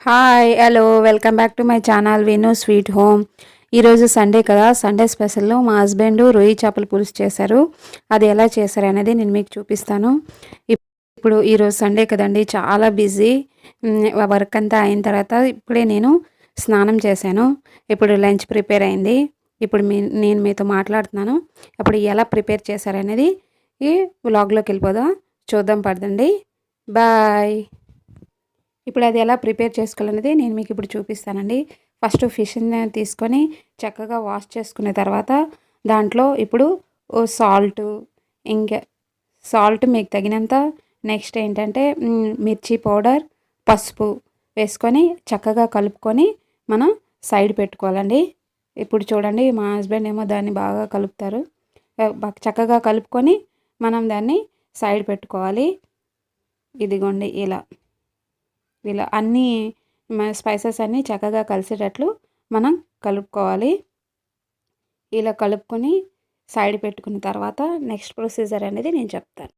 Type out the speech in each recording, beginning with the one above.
Hi hello welcome back to my channel విను sweet home. ఈరోజు Sunday కదా, Sunday స్పెషల్లో మా హస్బెండ్ రొయ్యి చేపల పులుసు చేశారు. అది ఎలా చేశారు అనేది నేను మీకు చూపిస్తాను. ఇప్పుడు ఈరోజు సండే కదండి, చాలా బిజీ. వర్క్ అంతా అయిన తర్వాత ఇప్పుడే నేను స్నానం చేశాను. ఇప్పుడు లంచ్ ప్రిపేర్ అయింది. ఇప్పుడు నేను మీతో మాట్లాడుతున్నాను. ఇప్పుడు ఎలా ప్రిపేర్ చేశారనేది ఈ వ్లాగ్లోకి వెళ్ళిపోదాం, చూద్దాం పడదండి. బాయ్. ఇప్పుడు అది ఎలా ప్రిపేర్ చేసుకోవాలనేది నేను మీకు ఇప్పుడు చూపిస్తానండి. ఫస్ట్ ఫిష్ని తీసుకొని చక్కగా వాష్ చేసుకున్న తర్వాత దాంట్లో ఇప్పుడు సాల్ట్, ఇంకా సాల్ట్ మీకు తగినంత, నెక్స్ట్ ఏంటంటే మిర్చి పౌడర్, పసుపు వేసుకొని చక్కగా కలుపుకొని మనం సైడ్ పెట్టుకోవాలండి. ఇప్పుడు చూడండి, మా హస్బెండ్ ఏమో దాన్ని బాగా కలుపుతారు. చక్కగా కలుపుకొని మనం దాన్ని సైడ్ పెట్టుకోవాలి. ఇదిగోండి ఇలా అన్నీ స్పైసెస్ అన్నీ చక్కగా కలిసేటట్లు మనం కలుపుకోవాలి. ఇలా కలుపుకొని సైడ్ పెట్టుకున్న తర్వాత నెక్స్ట్ ప్రొసీజర్ అనేది నేను చెప్తాను.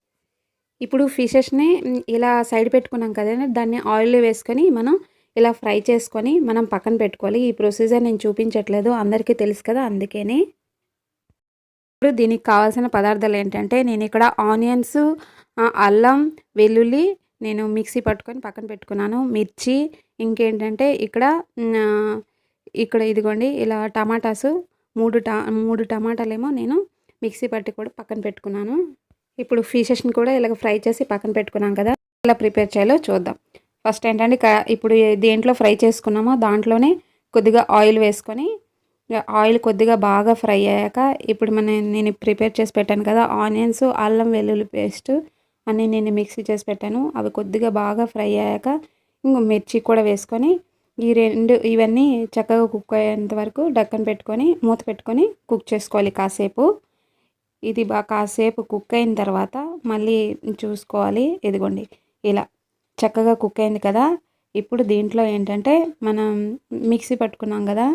ఇప్పుడు ఫిషెస్ని ఇలా సైడ్ పెట్టుకున్నాం కదండి, దాన్ని ఆయిల్లో వేసుకొని మనం ఇలా ఫ్రై చేసుకొని మనం పక్కన పెట్టుకోవాలి. ఈ ప్రొసీజర్ నేను చూపించట్లేదు, అందరికీ తెలుసు కదా, అందుకని. ఇప్పుడు దీనికి కావాల్సిన పదార్థాలు ఏంటంటే, నేను ఇక్కడ ఆనియన్స్, అల్లం, వెల్లుల్లి నేను మిక్సీ పట్టుకొని పక్కన పెట్టుకున్నాను. మిర్చి, ఇంకేంటంటే ఇక్కడ ఇదిగోండి ఇలా టమాటాసు, మూడు టమాటాలేమో నేను మిక్సీ పట్టి కూడా పక్కన పెట్టుకున్నాను. ఇప్పుడు ఫిషెస్ని కూడా ఇలాగ ఫ్రై చేసి పక్కన పెట్టుకున్నాం కదా, ఎలా ప్రిపేర్ చేయాలో చూద్దాం. ఫస్ట్ ఏంటంటే, ఇప్పుడు దేంట్లో ఫ్రై చేసుకున్నామో దాంట్లోనే కొద్దిగా ఆయిల్ వేసుకొని, ఆయిల్ కొద్దిగా బాగా ఫ్రై అయ్యాక ఇప్పుడు నేను ప్రిపేర్ చేసి పెట్టాను కదా, ఆనియన్స్, అల్లం వెల్లుల్లి పేస్ట్ అన్నీ నేను మిక్సీ చేసి పెట్టాను. అవి కొద్దిగా బాగా ఫ్రై అయ్యాక ఇంకో మిర్చి కూడా వేసుకొని ఇవన్నీ చక్కగా కుక్ అయ్యేంత వరకు డక్కన్ పెట్టుకొని మూత పెట్టుకొని కుక్ చేసుకోవాలి కాసేపు. ఇది కాసేపు కుక్ అయిన తర్వాత మళ్ళీ చూసుకోవాలి. ఇదిగోండి ఇలా చక్కగా కుక్ అయింది కదా. ఇప్పుడు దీంట్లో ఏంటంటే, మనం మిక్సీ పట్టుకున్నాం కదా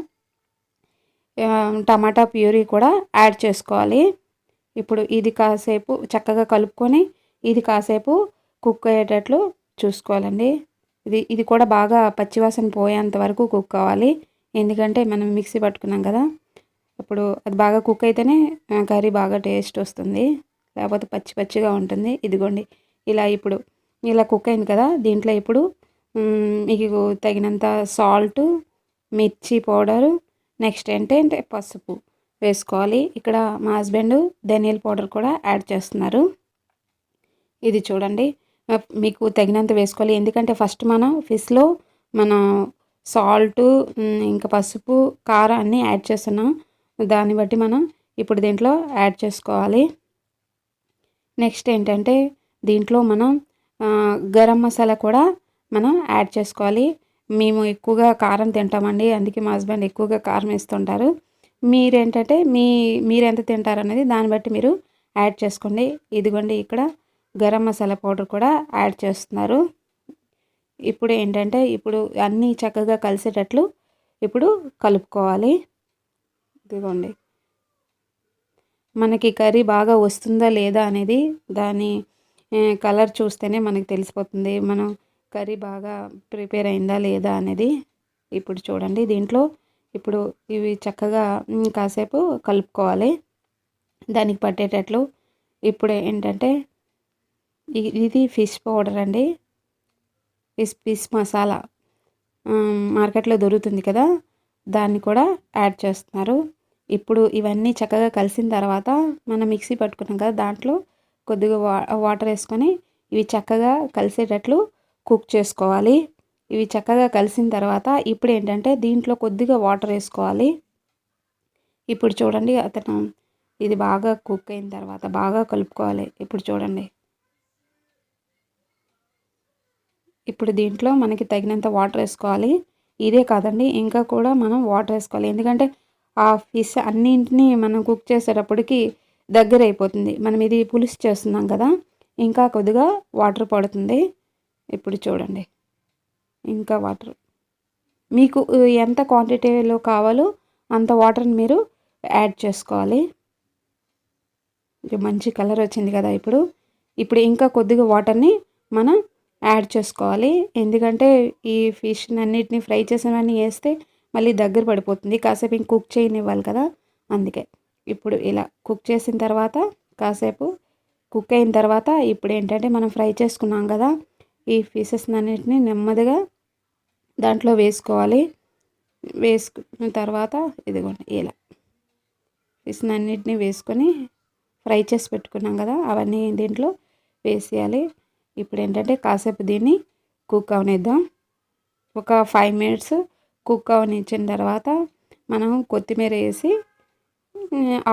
టమాటా ప్యూరీ కూడా యాడ్ చేసుకోవాలి. ఇప్పుడు ఇది కాసేపు చక్కగా కలుపుకొని ఇది కాసేపు కుక్ అయ్యేటట్లు చూసుకోవాలండి. ఇది కూడా బాగా పచ్చివాసన పోయేంత వరకు కుక్ అవ్వాలి. ఎందుకంటే మనం మిక్సీ పట్టుకున్నాం కదా, ఇప్పుడు అది బాగా కుక్ అయితేనే కర్రీ బాగా టేస్ట్ వస్తుంది, లేకపోతే పచ్చిగా ఉంటుంది. ఇదిగోండి ఇప్పుడు ఇలా కుక్ అయింది కదా, దీంట్లో ఇప్పుడు మీకు తగినంత సాల్ట్, మిర్చి పౌడరు, నెక్స్ట్ ఏంటంటే పసుపు వేసుకోవాలి. ఇక్కడ మా హస్బెండ్ ధనియాల పౌడర్ కూడా యాడ్ చేస్తున్నారు. ఇది చూడండి, మీకు తగినంత వేసుకోవాలి. ఎందుకంటే ఫస్ట్ మనం ఫిష్లో మనం సాల్ట్, ఇంకా పసుపు, కారం అన్నీ యాడ్ చేస్తున్నాం. దాన్ని బట్టి మనం ఇప్పుడు దీంట్లో యాడ్ చేసుకోవాలి. నెక్స్ట్ ఏంటంటే, దీంట్లో మనం గరం మసాలా కూడా మనం యాడ్ చేసుకోవాలి. మేము ఎక్కువగా కారం తింటామండి, అందుకే మా హస్బెండ్ ఎక్కువగా కారం వేస్తుంటారు. మీరేంటంటే మీరు ఎంత తింటారు అనేది దాన్ని బట్టి మీరు యాడ్ చేసుకోండి. ఇదిగోండి ఇక్కడ గరం మసాలా పౌడర్ కూడా యాడ్ చేస్తున్నారు. ఇప్పుడు ఏంటంటే, ఇప్పుడు అన్నీ చక్కగా కలిసేటట్లు ఇప్పుడు కలుపుకోవాలి. ఇదిగోండి మనకి కర్రీ బాగా వస్తుందా లేదా అనేది దాని కలర్ చూస్తేనే మనకి తెలిసిపోతుంది, మనం కర్రీ బాగా ప్రిపేర్ అయిందా లేదా అనేది. ఇప్పుడు చూడండి, దీంట్లో ఇప్పుడు ఇవి చక్కగా కాసేపు కలుపుకోవాలి దానికి పట్టేటట్లు. ఇప్పుడు ఏంటంటే, ఇది ఫిష్ పౌడర్ అండి, ఫిష్ మసాలా మార్కెట్లో దొరుకుతుంది కదా, దాన్ని కూడా యాడ్ చేస్తున్నారు. ఇప్పుడు ఇవన్నీ చక్కగా కలిసిన తర్వాత మనం మిక్సీ పట్టుకున్నాం కదా, దాంట్లో కొద్దిగా వాటర్ వేసుకొని ఇవి చక్కగా కలిసేటట్లు కుక్ చేసుకోవాలి. ఇవి చక్కగా కలిసిన తర్వాత ఇప్పుడు ఏంటంటే, దీంట్లో కొద్దిగా వాటర్ వేసుకోవాలి. ఇప్పుడు చూడండి ఇది బాగా కుక్ అయిన తర్వాత బాగా కలుపుకోవాలి. ఇప్పుడు చూడండి, ఇప్పుడు దీంట్లో మనకి తగినంత వాటర్ వేసుకోవాలి. ఇదే కాదండి, ఇంకా కూడా మనం వాటర్ వేసుకోవాలి. ఎందుకంటే ఆ ఫిష్ అన్నింటినీ మనం కుక్ చేసేటప్పటికి దగ్గర అయిపోతుంది. మనం ఇది పులుసు చేస్తున్నాం కదా, ఇంకా కొద్దిగా వాటర్ పడుతుంది. ఇప్పుడు చూడండి, ఇంకా వాటర్ మీకు ఎంత క్వాంటిటీలో కావాలో అంత వాటర్ని మీరు యాడ్ చేసుకోవాలి. మంచి కలర్ వచ్చింది కదా. ఇప్పుడు ఇంకా కొద్దిగా వాటర్ని మనం యాడ్ చేసుకోవాలి. ఎందుకంటే ఈ ఫిష్ అన్నిటిని ఫ్రై చేసినవన్నీ వేస్తే మళ్ళీ దగ్గర పడిపోతుంది. కాసేపు ఇంక కుక్ చేయనివ్వాలి కదా, అందుకే. ఇప్పుడు ఇలా కుక్ చేసిన తర్వాత కాసేపు కుక్ అయిన తర్వాత ఇప్పుడు ఏంటంటే మనం ఫ్రై చేసుకున్నాం కదా, ఈ పీసెస్ అన్నిటిని నెమ్మదిగా దాంట్లో వేసుకోవాలి. వేసుకున్న తర్వాత ఇదిగోండి ఇలా పీస్ అన్నిటిని వేసుకొని ఫ్రై చేసి పెట్టుకున్నాం కదా, అవన్నీ దీంట్లో వేసేయాలి. ఇప్పుడు ఏంటంటే కాసేపు దీన్ని కుక్ అవనిద్దాం. ఒక 5 మినిట్స్ కుక్ అవనిచ్చిన తర్వాత మనం కొత్తిమీర వేసి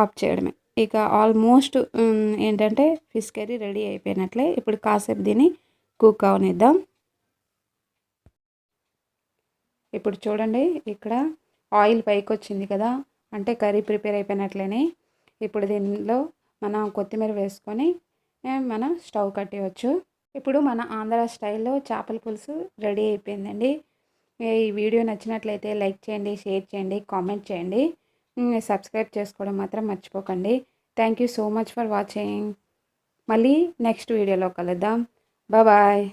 ఆఫ్ చేయడమే. ఇక ఆల్మోస్ట్ ఏంటంటే ఫిష్ కర్రీ రెడీ అయిపోయినట్లే. ఇప్పుడు కాసేపు దీన్ని కుక్ అవనిద్దాం. ఇప్పుడు చూడండి ఇక్కడ ఆయిల్ పైకి వచ్చింది కదా, అంటే కర్రీ ప్రిపేర్ అయిపోయినట్లేనే. ఇప్పుడు దీనిలో మనం కొత్తిమీర వేసుకొని మనం స్టవ్ కట్టేయచ్చు. ఇప్పుడు మన ఆంధ్ర స్టైల్లో చేపల పులుసు రెడీ అయిపోయిందండి. ఈ వీడియో నచ్చినట్లయితే లైక్ చేయండి, షేర్ చేయండి, కామెంట్ చేయండి, సబ్స్క్రైబ్ చేసుకోవడం మాత్రం మర్చిపోకండి. Thank you so much for watching. మళ్ళీ నెక్స్ట్ వీడియోలో కలుద్దాం. బాయ్.